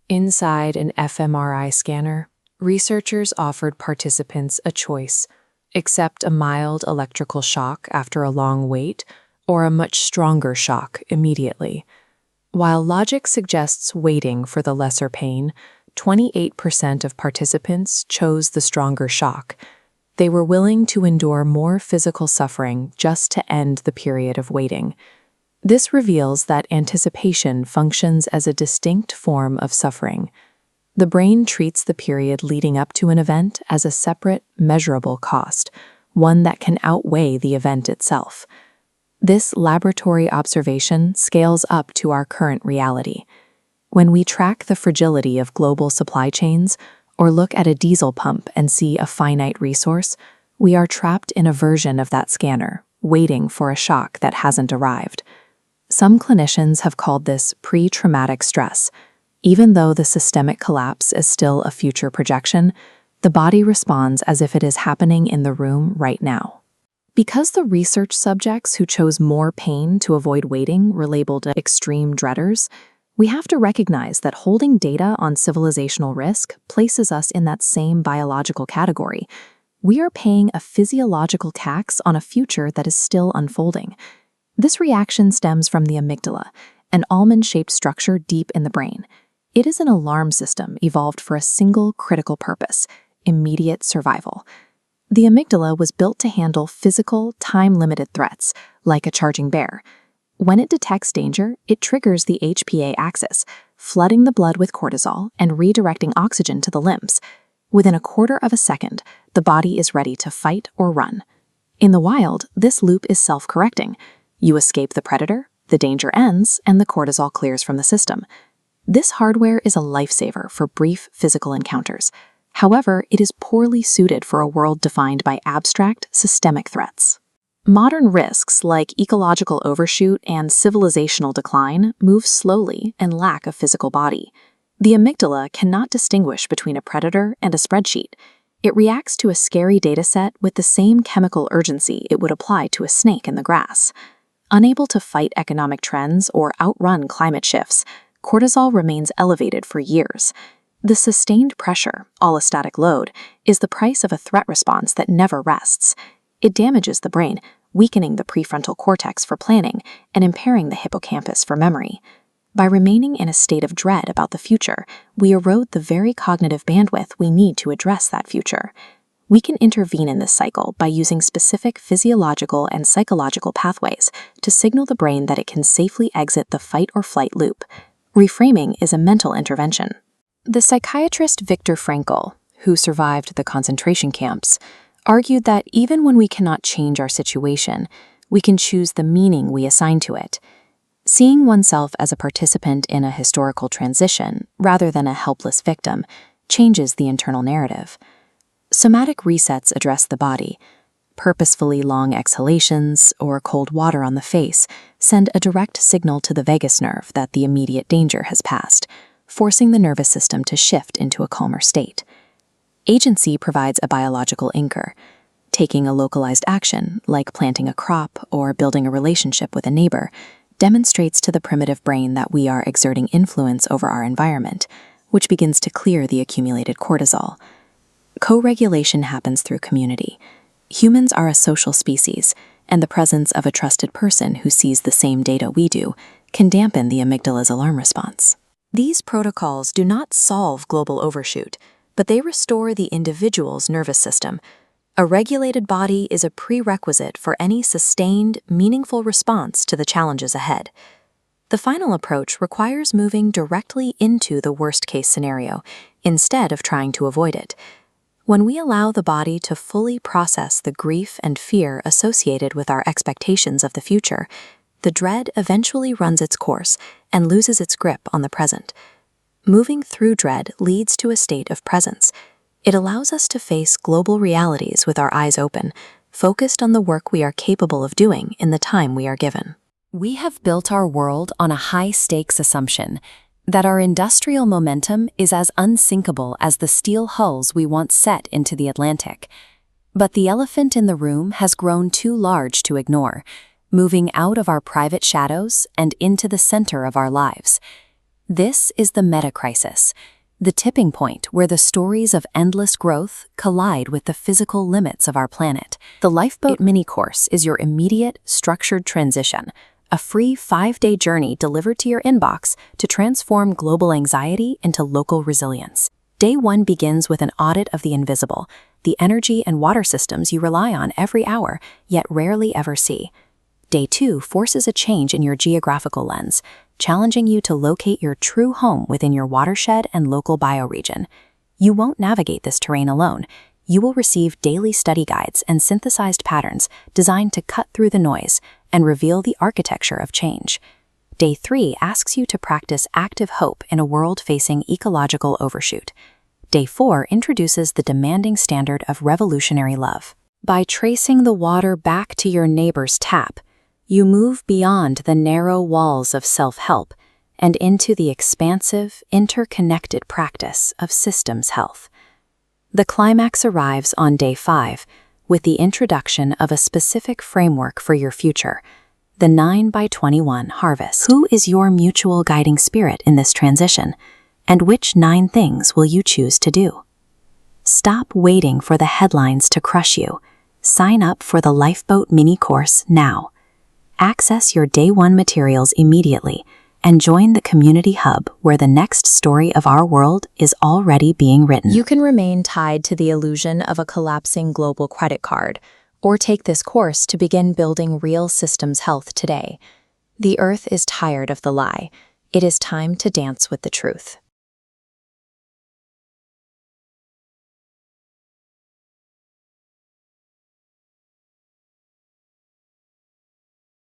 Inside an fMRI scanner, researchers offered participants a choice: accept a mild electrical shock after a long wait, or a much stronger shock immediately. While logic suggests waiting for the lesser pain, 28% of participants chose the stronger shock. They were willing to endure more physical suffering just to end the period of waiting. This reveals that anticipation functions as a distinct form of suffering. The brain treats the period leading up to an event as a separate, measurable cost, one that can outweigh the event itself. This laboratory observation scales up to our current reality. When we track the fragility of global supply chains, or look at a diesel pump and see a finite resource, we are trapped in a version of that scanner, waiting for a shock that hasn't arrived. Some clinicians have called this pre-traumatic stress. Even though the systemic collapse is still a future projection, the body responds as if it is happening in the room right now. Because the research subjects who chose more pain to avoid waiting were labeled extreme dreaders, we have to recognize that holding data on civilizational risk places us in that same biological category. We are paying a physiological tax on a future that is still unfolding. This reaction stems from the amygdala, an almond-shaped structure deep in the brain. It is an alarm system evolved for a single critical purpose: immediate survival. The amygdala was built to handle physical, time-limited threats, like a charging bear. When it detects danger, it triggers the HPA axis, flooding the blood with cortisol and redirecting oxygen to the limbs. Within a quarter of a second, the body is ready to fight or run. In the wild, this loop is self-correcting. You escape the predator, the danger ends, and the cortisol clears from the system. This hardware is a lifesaver for brief physical encounters. However, it is poorly suited for a world defined by abstract, systemic threats. Modern risks like ecological overshoot and civilizational decline move slowly and lack a physical body. The amygdala cannot distinguish between a predator and a spreadsheet. It reacts to a scary dataset with the same chemical urgency it would apply to a snake in the grass. Unable to fight economic trends or outrun climate shifts, cortisol remains elevated for years. The sustained pressure, allostatic load, is the price of a threat response that never rests. It damages the brain, weakening the prefrontal cortex for planning and impairing the hippocampus for memory. By remaining in a state of dread about the future, we erode the very cognitive bandwidth we need to address that future. We can intervene in this cycle by using specific physiological and psychological pathways to signal the brain that it can safely exit the fight-or-flight loop. Reframing is a mental intervention. The psychiatrist Viktor Frankl, who survived the concentration camps, argued that even when we cannot change our situation, we can choose the meaning we assign to it. Seeing oneself as a participant in a historical transition, rather than a helpless victim, changes the internal narrative. Somatic resets address the body. Purposefully long exhalations or cold water on the face send a direct signal to the vagus nerve that the immediate danger has passed, forcing the nervous system to shift into a calmer state. Agency provides a biological anchor. Taking a localized action, like planting a crop or building a relationship with a neighbor, demonstrates to the primitive brain that we are exerting influence over our environment, which begins to clear the accumulated cortisol. Co-regulation happens through community. Humans are a social species, and the presence of a trusted person who sees the same data we do can dampen the amygdala's alarm response. These protocols do not solve global overshoot, but they restore the individual's nervous system. A regulated body is a prerequisite for any sustained, meaningful response to the challenges ahead. The final approach requires moving directly into the worst-case scenario, instead of trying to avoid it. When we allow the body to fully process the grief and fear associated with our expectations of the future, the dread eventually runs its course and loses its grip on the present. Moving through dread leads to a state of presence. It allows us to face global realities with our eyes open, focused on the work we are capable of doing in the time we are given. We have built our world on a high-stakes assumption that our industrial momentum is as unsinkable as the steel hulls we once set into the Atlantic. But the elephant in the room has grown too large to ignore, moving out of our private shadows and into the center of our lives. This is the meta-crisis, the tipping point where the stories of endless growth collide with the physical limits of our planet. The Lifeboat Mini Course is your immediate, structured transition, a free 5-day journey delivered to your inbox to transform global anxiety into local resilience. Day 1 begins with an audit of the invisible, the energy and water systems you rely on every hour, yet rarely ever see. Day 2 forces a change in your geographical lens, challenging you to locate your true home within your watershed and local bioregion. You won't navigate this terrain alone. You will receive daily study guides and synthesized patterns designed to cut through the noise and reveal the architecture of change. Day 3 asks you to practice active hope in a world facing ecological overshoot. Day 4 introduces the demanding standard of revolutionary love. By tracing the water back to your neighbor's tap, you move beyond the narrow walls of self-help and into the expansive, interconnected practice of systems health. The climax arrives on Day 5 with the introduction of a specific framework for your future, the 9x21 harvest. Who is your mutual guiding spirit in this transition, and which 9 things will you choose to do? Stop waiting for the headlines to crush you. Sign up for the Lifeboat Mini Course now. Access your Day 1 materials immediately and join the community hub where the next story of our world is already being written. You can remain tied to the illusion of a collapsing global credit card, or take this course to begin building real systems health today. The Earth is tired of the lie. It is time to dance with the truth.